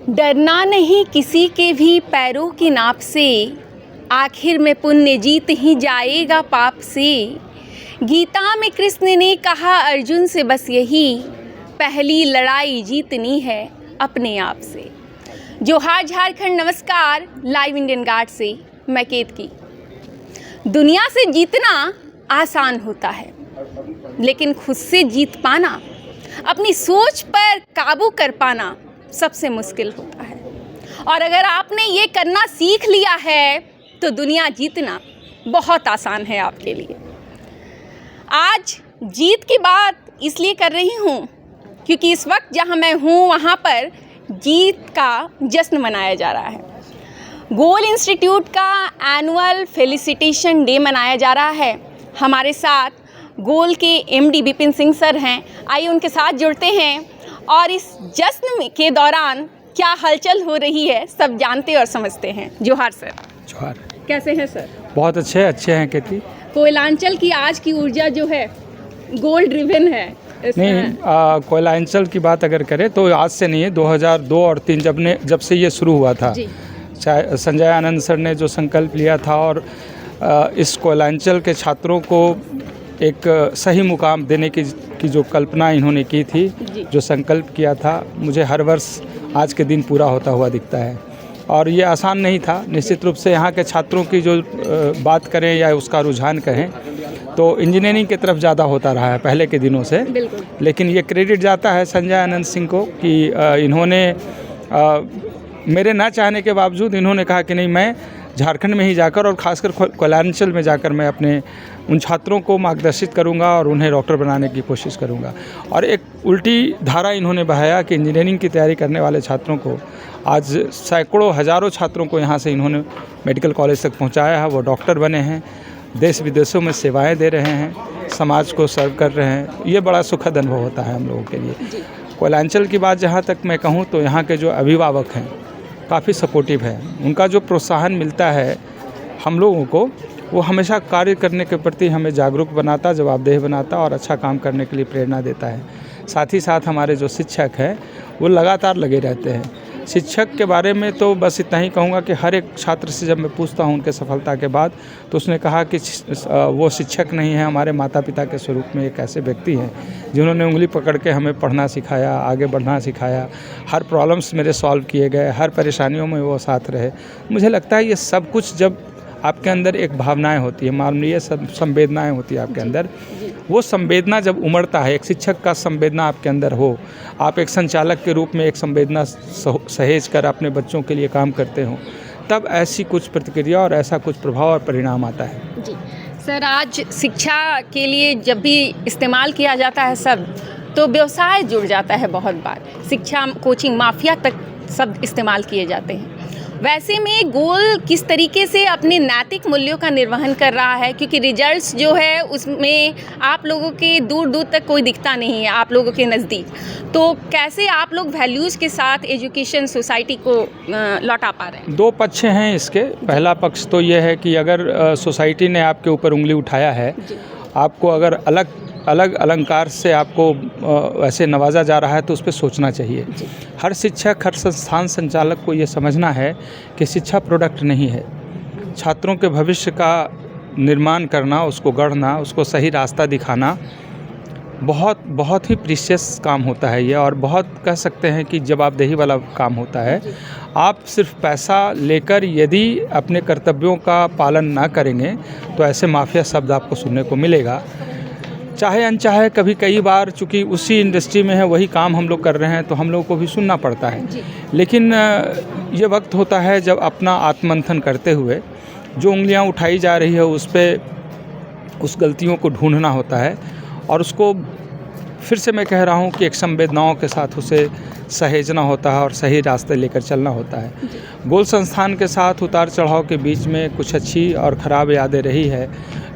डरना नहीं किसी के भी पैरों की नाप से, आखिर में पुण्य जीत ही जाएगा पाप से। गीता में कृष्ण ने कहा अर्जुन से बस यही, पहली लड़ाई जीतनी है अपने आप से। जोहार झारखंड, नमस्कार। लाइव इंडियन गार्ड से मैं केतकी। दुनिया से जीतना आसान होता है, लेकिन खुद से जीत पाना, अपनी सोच पर काबू कर पाना सबसे मुश्किल होता है। और अगर आपने ये करना सीख लिया है तो दुनिया जीतना बहुत आसान है आपके लिए। आज जीत की बात इसलिए कर रही हूँ क्योंकि इस वक्त जहाँ मैं हूँ वहाँ पर जीत का जश्न मनाया जा रहा है। गोल इंस्टीट्यूट का एनुअल फेलिसिटेशन डे मनाया जा रहा है। हमारे साथ गोल के एमडी विपिन सिंह सर हैं। आइए उनके साथ जुड़ते हैं और इस जश्न के दौरान क्या हलचल हो रही है सब जानते और समझते हैं। जोहार सर। जोहार। कैसे हैं सर? बहुत अच्छे हैं केती। कोयलांचल की आज की ऊर्जा जो है गोल ड्रिवन है। नहीं, कोयलांचल की बात अगर करें तो आज से नहीं है, 2002 और 2003 जब से ये शुरू हुआ था। संजय आनंद सर ने जो संकल्प लिया था और इस कोयलांचल के छात्रों को एक सही मुकाम देने की जो कल्पना इन्होंने की थी, जो संकल्प किया था, मुझे हर वर्ष आज के दिन पूरा होता हुआ दिखता है। और ये आसान नहीं था। निश्चित रूप से यहाँ के छात्रों की जो बात करें या उसका रुझान कहें तो इंजीनियरिंग की तरफ ज़्यादा होता रहा है पहले के दिनों से। लेकिन ये क्रेडिट जाता है संजय आनंद सिंह को कि इन्होंने मेरे ना चाहने के बावजूद इन्होंने कहा कि नहीं, मैं झारखंड में ही जाकर और ख़ासकर कोयलांचल में जाकर मैं अपने उन छात्रों को मार्गदर्शित करूंगा और उन्हें डॉक्टर बनाने की कोशिश करूंगा। और एक उल्टी धारा इन्होंने बहाया कि इंजीनियरिंग की तैयारी करने वाले छात्रों को आज सैकड़ों हज़ारों छात्रों को यहाँ से इन्होंने मेडिकल कॉलेज तक पहुँचाया है। वो डॉक्टर बने हैं, देश विदेशों में सेवाएँ दे रहे हैं, समाज को सर्व कर रहे हैं। ये बड़ा सुखद अनुभव होता है हम लोगों के लिए। कोयलांचल की बात जहाँ तक मैं कहूँ तो यहाँ के जो अभिभावक हैं काफ़ी सपोर्टिव है। उनका जो प्रोत्साहन मिलता है हम लोगों को, वो हमेशा कार्य करने के प्रति हमें जागरूक बनाता, जवाबदेह बनाता और अच्छा काम करने के लिए प्रेरणा देता है। साथ ही साथ हमारे जो शिक्षक हैं वो लगातार लगे रहते हैं। शिक्षक के बारे में तो बस इतना ही कहूँगा कि हर एक छात्र से जब मैं पूछता हूँ उनके सफलता के बाद तो उसने कहा कि वो शिक्षक नहीं है, हमारे माता पिता के स्वरूप में एक ऐसे व्यक्ति हैं जिन्होंने उंगली पकड़ के हमें पढ़ना सिखाया, आगे बढ़ना सिखाया। हर प्रॉब्लम्स मेरे सॉल्व किए गए, हर परेशानियों में वो साथ रहे। मुझे लगता है ये सब कुछ जब आपके अंदर एक भावनाएं होती है, मानवीय संवेदनाएं होती है आपके अंदर, वो संवेदना जब उमड़ता है, एक शिक्षक का संवेदना आपके अंदर हो, आप एक संचालक के रूप में एक संवेदना सहेज कर अपने बच्चों के लिए काम करते हो, तब ऐसी कुछ प्रतिक्रिया और ऐसा कुछ प्रभाव और परिणाम आता है। जी सर, आज शिक्षा के लिए जब भी इस्तेमाल किया जाता है शब्द तो व्यवसाय जुड़ जाता है। बहुत बार शिक्षा, कोचिंग माफिया तक शब्द इस्तेमाल किए जाते हैं। वैसे में गोल किस तरीके से अपने नैतिक मूल्यों का निर्वहन कर रहा है, क्योंकि रिजल्ट्स जो है उसमें आप लोगों के दूर दूर तक कोई दिखता नहीं है आप लोगों के नज़दीक, तो कैसे आप लोग वैल्यूज़ के साथ एजुकेशन सोसाइटी को लौटा पा रहे हैं? दो पक्ष हैं इसके। पहला पक्ष तो ये है कि अगर सोसाइटी ने आपके ऊपर उंगली उठाया है, आपको अगर अलग अलंकार से आपको ऐसे नवाजा जा रहा है तो उस पर सोचना चाहिए। हर शिक्षक, हर संस्थान संचालक को ये समझना है कि शिक्षा प्रोडक्ट नहीं है। छात्रों के भविष्य का निर्माण करना, उसको गढ़ना, उसको सही रास्ता दिखाना बहुत ही प्रीशियस काम होता है ये, और बहुत कह सकते हैं कि जवाबदेही वाला काम होता है। आप सिर्फ पैसा लेकर यदि अपने कर्तव्यों का पालन ना करेंगे तो ऐसे माफिया शब्द आपको सुनने को मिलेगा। चाहे अनचाहे कभी कई बार, चूँकि उसी इंडस्ट्री में है, वही काम हम लोग कर रहे हैं तो हम लोगों को भी सुनना पड़ता है। लेकिन ये वक्त होता है जब अपना आत्ममंथन करते हुए जो उंगलियां उठाई जा रही है उस पर उस गलतियों को ढूंढना होता है और उसको फिर से मैं कह रहा हूँ कि एक संवेदनाओं के साथ उसे सहेजना होता है और सही रास्ते लेकर चलना होता है। गोल संस्थान के साथ उतार चढ़ाव के बीच में कुछ अच्छी और ख़राब यादें रही है।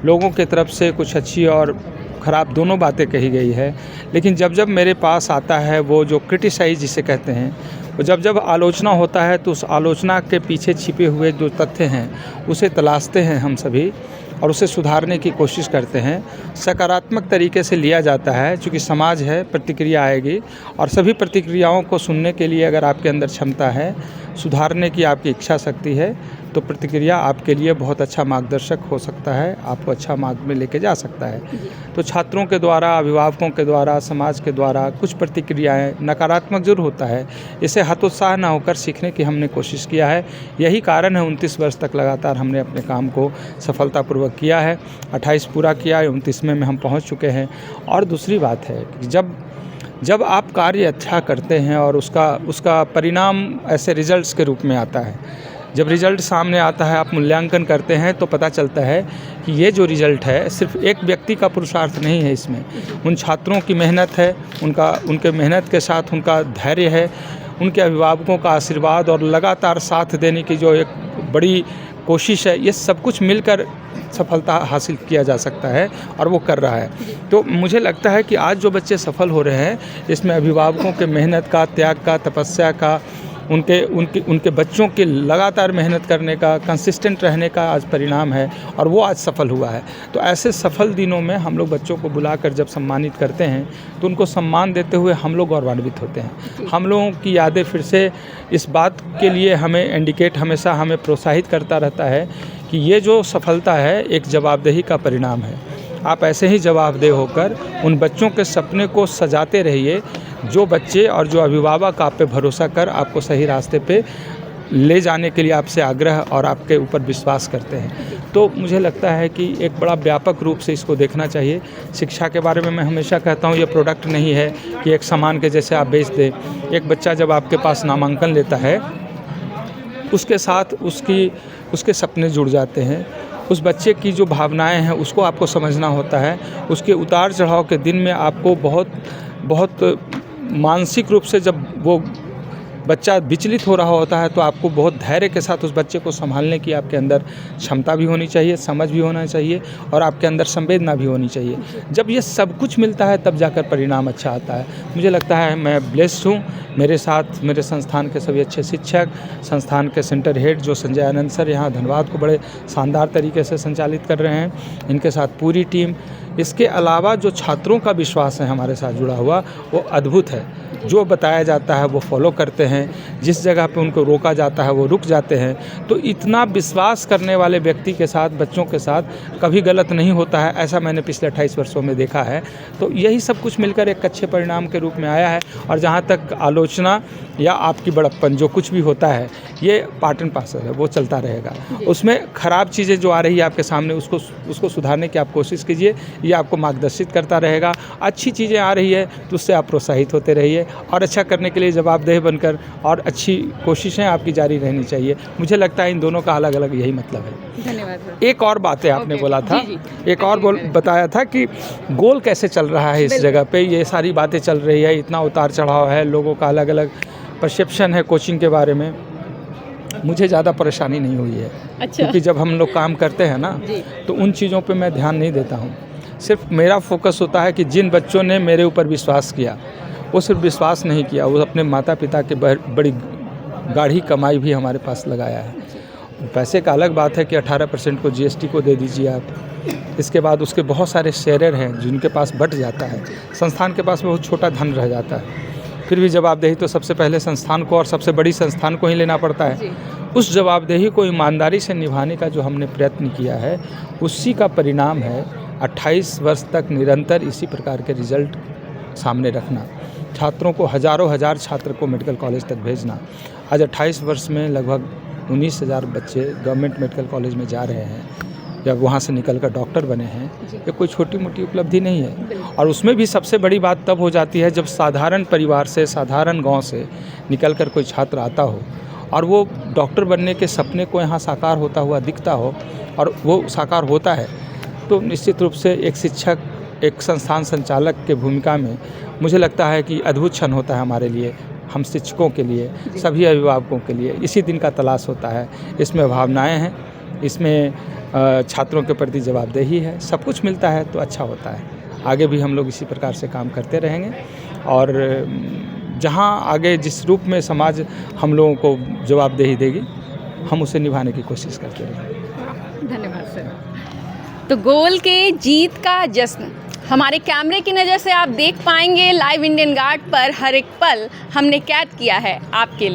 लोगों की तरफ से कुछ अच्छी और ख़राब दोनों बातें कही गई है। लेकिन जब मेरे पास आता है वो जो क्रिटिसाइज जिसे कहते हैं, वो जब आलोचना होता है तो उस आलोचना के पीछे छिपे हुए जो तथ्य हैं उसे तलाशते हैं हम सभी और उसे सुधारने की कोशिश करते हैं, सकारात्मक तरीके से लिया जाता है। चूँकि समाज है, प्रतिक्रिया आएगी, और सभी प्रतिक्रियाओं को सुनने के लिए अगर आपके अंदर क्षमता है, सुधारने की आपकी इच्छा शक्ति है, तो प्रतिक्रिया आपके लिए बहुत अच्छा मार्गदर्शक हो सकता है, आपको अच्छा मार्ग में लेके जा सकता है। तो छात्रों के द्वारा, अभिभावकों के द्वारा, समाज के द्वारा कुछ प्रतिक्रियाएं नकारात्मक जरूर होता है, इसे हतोत्साह ना होकर सीखने की हमने कोशिश किया है। यही कारण है 29 वर्ष तक लगातार हमने अपने काम को सफलतापूर्वक किया है। 28 पूरा किया, 29वें में हम पहुँच चुके हैं। और दूसरी बात है कि जब आप कार्य अच्छा करते हैं और उसका परिणाम ऐसे रिजल्ट्स के रूप में आता है, जब रिज़ल्ट सामने आता है, आप मूल्यांकन करते हैं, तो पता चलता है कि ये जो रिज़ल्ट है सिर्फ एक व्यक्ति का पुरुषार्थ नहीं है, इसमें उन छात्रों की मेहनत है, उनके मेहनत के साथ उनका धैर्य है, उनके अभिभावकों का आशीर्वाद और लगातार साथ देने की जो एक बड़ी कोशिश है, ये सब कुछ मिलकर सफलता हासिल किया जा सकता है, और वो कर रहा है। तो मुझे लगता है कि आज जो बच्चे सफल हो रहे हैं, इसमें अभिभावकों के मेहनत का, त्याग का, तपस्या का, उनके बच्चों के लगातार मेहनत करने का, कंसिस्टेंट रहने का आज परिणाम है, और वो आज सफल हुआ है। तो ऐसे सफल दिनों में हम लोग बच्चों को बुलाकर जब सम्मानित करते हैं, तो उनको सम्मान देते हुए हम लोग गौरवान्वित होते हैं। हम लोगों की यादें फिर से इस बात के लिए हमेशा हमें प्रोत्साहित करता रहता है कि ये जो सफलता है एक जवाबदेही का परिणाम है। आप ऐसे ही जवाबदेह होकर उन बच्चों के सपने को सजाते रहिए, जो बच्चे और जो अभिभावक आप पे भरोसा कर आपको सही रास्ते पे ले जाने के लिए आपसे आग्रह और आपके ऊपर विश्वास करते हैं। तो मुझे लगता है कि एक बड़ा व्यापक रूप से इसको देखना चाहिए। शिक्षा के बारे में मैं हमेशा कहता हूँ, ये प्रोडक्ट नहीं है कि एक सामान के जैसे आप बेच दें। एक बच्चा जब आपके पास नामांकन लेता है, उसके साथ उसके सपने जुड़ जाते हैं। उस बच्चे की जो भावनाएं हैं उसको आपको समझना होता है। उसके उतार चढ़ाव के दिन में आपको बहुत मानसिक रूप से जब वो बच्चा विचलित हो रहा होता है, तो आपको बहुत धैर्य के साथ उस बच्चे को संभालने की आपके अंदर क्षमता भी होनी चाहिए, समझ भी होना चाहिए, और आपके अंदर संवेदना भी होनी चाहिए। जब ये सब कुछ मिलता है तब जाकर परिणाम अच्छा आता है। मुझे लगता है मैं ब्लेस्ड हूँ, मेरे साथ मेरे संस्थान के सभी अच्छे शिक्षक, संस्थान के सेंटर हेड जो संजय आनंद सर यहाँ धनबाद को बड़े शानदार तरीके से संचालित कर रहे हैं, इनके साथ पूरी टीम। इसके अलावा जो छात्रों का विश्वास है हमारे साथ जुड़ा हुआ, वो अद्भुत है। जो बताया जाता है वो फॉलो करते हैं, जिस जगह पे उनको रोका जाता है वो रुक जाते हैं। तो इतना विश्वास करने वाले व्यक्ति के साथ, बच्चों के साथ कभी गलत नहीं होता है, ऐसा मैंने पिछले 28 वर्षों में देखा है। तो यही सब कुछ मिलकर एक अच्छे परिणाम के रूप में आया है। और जहाँ तक आलोचना या आपकी बड़प्पन जो कुछ भी होता है, ये पार्ट एंड पार्सल है, वो चलता रहेगा। उसमें ख़राब चीज़ें जो आ रही है आपके सामने, उसको सुधारने की आप कोशिश कीजिए, ये आपको मार्गदर्शित करता रहेगा। अच्छी चीज़ें आ रही है तो उससे आप प्रोत्साहित होते रहिए, और अच्छा करने के लिए जवाबदेह बनकर और अच्छी कोशिशें आपकी जारी रहनी चाहिए। मुझे लगता है इन दोनों का अलग अलग यही मतलब है। धन्यवाद। एक और बात है, आपने बोला था, एक और बताया था कि गोल कैसे चल रहा है इस जगह पे, ये सारी बातें चल रही है, इतना उतार चढ़ाव है, लोगों का अलग अलग परसेप्शन है कोचिंग के बारे में। मुझे ज़्यादा परेशानी नहीं हुई है। अच्छा। क्योंकि जब हम लोग काम करते हैं ना, तो उन चीज़ों पे मैं ध्यान नहीं देता हूँ। सिर्फ मेरा फोकस होता है कि जिन बच्चों ने मेरे ऊपर विश्वास किया, वो सिर्फ विश्वास नहीं किया, वो अपने माता पिता के बड़ी गाढ़ी कमाई भी हमारे पास लगाया है। पैसे का अलग बात है कि 18% को GST को दे दीजिए आप, इसके बाद उसके बहुत सारे शेयरर हैं जिनके पास बट जाता है, संस्थान के पास बहुत छोटा धन रह जाता है। फिर भी जवाबदेही तो सबसे पहले संस्थान को और सबसे बड़ी संस्थान को ही लेना पड़ता है। उस जवाबदेही को ईमानदारी से निभाने का जो हमने प्रयत्न किया है, उसी का परिणाम है 28 वर्ष तक निरंतर इसी प्रकार के रिजल्ट सामने रखना, छात्रों को हज़ार छात्र को मेडिकल कॉलेज तक भेजना। आज 28 वर्ष में लगभग 19,000 बच्चे गवर्नमेंट मेडिकल कॉलेज में जा रहे हैं, या वहाँ से निकलकर डॉक्टर बने हैं। ये कोई छोटी मोटी उपलब्धि नहीं है। और उसमें भी सबसे बड़ी बात तब हो जाती है जब साधारण परिवार से, साधारण गांव से निकलकर कोई छात्र आता हो और वो डॉक्टर बनने के सपने को यहाँ साकार होता हुआ दिखता हो, और वो साकार होता है। तो निश्चित रूप से एक शिक्षक, एक संस्थान संचालक के भूमिका में मुझे लगता है कि अद्भुत क्षण होता है हमारे लिए, हम शिक्षकों के लिए, सभी अभिभावकों के लिए। इसी दिन का तलाश होता है। इसमें भावनाएं हैं, इसमें छात्रों के प्रति जवाबदेही है, सब कुछ मिलता है तो अच्छा होता है। आगे भी हम लोग इसी प्रकार से काम करते रहेंगे, और जहां आगे जिस रूप में समाज हम लोगों को जवाबदेही देगी, हम उसे निभाने की कोशिश करते रहेंगे। धन्यवाद सर। तो गोल के जीत का जश्न हमारे कैमरे की नज़र से आप देख पाएंगे। लाइव इंडियन गार्ड पर हर एक पल हमने कैद किया है आपके लिए।